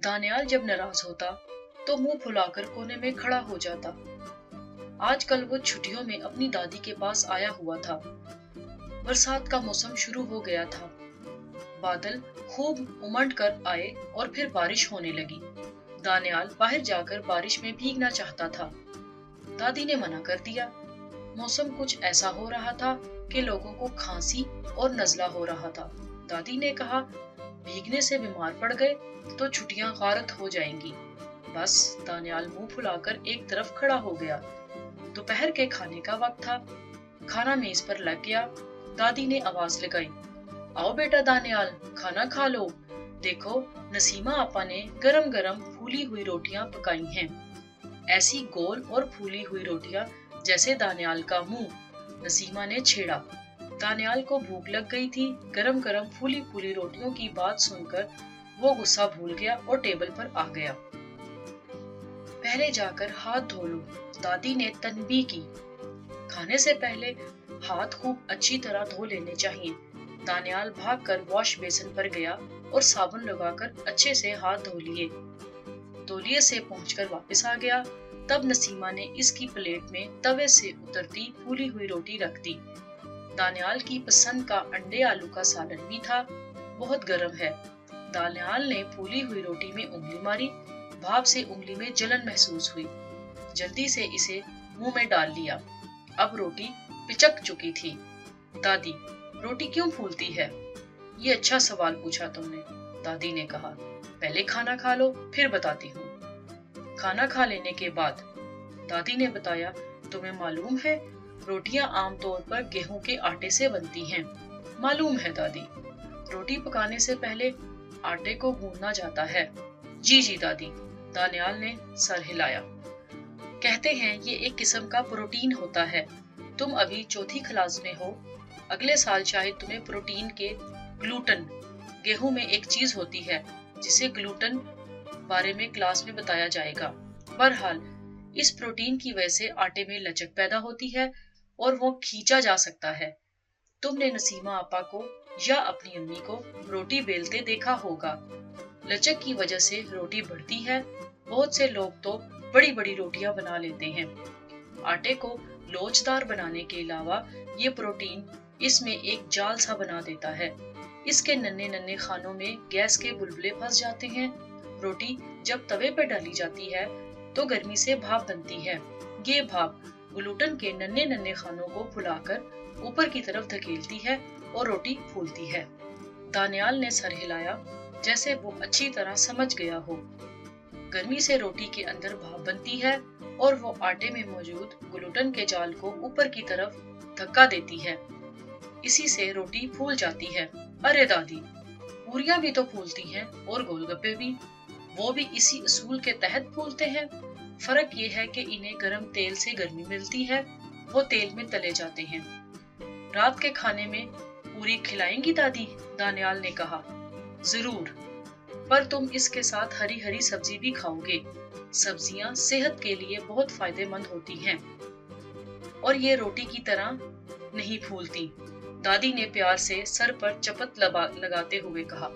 दानियाल जब नाराज होता तो मुंह फुलाकर कोने में खड़ा हो जाता। आजकल वो छुट्टियों में अपनी दादी के पास आया हुआ था। बरसात का मौसम शुरू हो गया था। बादल खूब उमड़ कर आए और फिर बारिश होने लगी। दानियाल बाहर जाकर बारिश में भीगना चाहता था। दादी ने मना कर दिया। मौसम कुछ ऐसा हो रहा था कि लोगों को खांसी और नज़ला हो रहा था। दादी ने कहा, भीगने से बीमार पड़ गए तो छुट्टियां गारत हो जाएंगी। बस दानियाल मुंह फुलाकर एक तरफ खड़ा हो गया। दोपहर के खाने का वक्त था। खाना मेज पर लग गया। दादी ने आवाज लगाई, आओ बेटा दानियाल, खाना खा लो। देखो, नसीमा आपा ने गरम गरम फूली हुई रोटियां पकाई हैं। ऐसी गोल और फूली हुई रोटियां जैसे दानियाल का मुंह नसीमा ने छेड़ा। दानियाल को भूख लग गई थी। गरम गरम फूली फूली रोटियों की बात सुनकर वो गुस्सा भूल गया और टेबल पर आ गया। पहले जाकर हाथ धो लो, दादी ने तनबीह की। खाने से पहले हाथ खूब अच्छी तरह धो लेने चाहिए। दानियाल भागकर वॉश बेसिन पर गया और साबुन लगाकर अच्छे से हाथ धो लिए। तौलिए से पहुंचकर वापस आ गया। तब नसीमा ने इसकी प्लेट में तवे से उतरती फूली हुई रोटी रख दी। दानियाल की पसंद का अंडे आलू का सालन भी था। बहुत गर्म है। दानियाल ने फूली हुई रोटी में उंगली मारी। भाप से उंगली में जलन महसूस हुई। जल्दी से इसे मुंह में डाल लिया। अब रोटी पिचक चुकी थी। दादी, रोटी क्यों फूलती है? ये अच्छा सवाल पूछा तुमने, दादी ने कहा। पहले खाना खा लो, फिर बताती हूँ। खाना खा लेने के बाद दादी ने बताया, तुम्हें मालूम है रोटियां आमतौर पर गेहूं के आटे से बनती हैं। मालूम है दादी। रोटी पकाने से पहले आटे को गूंदना जाता है। जी जी दादी, दानियाल ने सर हिलाया। कहते हैं ये एक किस्म का प्रोटीन होता है। तुम अभी चौथी क्लास में हो। अगले साल शायद तुम्हें प्रोटीन के ग्लूटन, गेहूं में एक चीज होती है जिसे ग्लूटन बारे में क्लास में बताया जाएगा। बहरहाल इस प्रोटीन की वजह से आटे में लचक पैदा होती है और वो खींचा जा सकता है। तुमने नसीमा आपा को या अपनी अम्मी को रोटी बेलते देखा होगा। लचक की वजह से रोटी बढ़ती है। बहुत से लोग तो बड़ी बड़ी रोटियां बना लेते हैं। आटे को लोचदार बनाने के अलावा ये प्रोटीन इसमें एक जाल सा बना देता है। इसके नन्हे नन्हे खानों में गैस के बुलबुले फंस जाते हैं। रोटी जब तवे पर डाली जाती है तो गर्मी से भाप बनती है। ये भाप ग्लूटन के नन्हे नन्हे खानों को फुलाकर ऊपर की तरफ धकेलती है और रोटी फूलती है। दानियाल ने सर हिलाया जैसे वो अच्छी तरह समझ गया हो। गर्मी से रोटी के अंदर भाप बनती है और वो आटे में मौजूद ग्लूटन के जाल को ऊपर की तरफ धक्का देती है। इसी से रोटी फूल जाती है। अरे दादी, पूरियां भी तो फूलती हैं और गोलगप्पे भी। वो भी इसी असूल के तहत फूलते हैं। फर्क ये है कि इन्हें गर्म तेल से गर्मी मिलती है, वो तेल में तले जाते हैं। रात के खाने में पूरी खिलाएंगी दादी? दानियाल ने कहा। जरूर, पर तुम इसके साथ हरी हरी सब्जी भी खाओगे। सब्जियां सेहत के लिए बहुत फायदेमंद होती हैं और ये रोटी की तरह नहीं फूलती, दादी ने प्यार से सर पर चपत लगाते हुए कहा।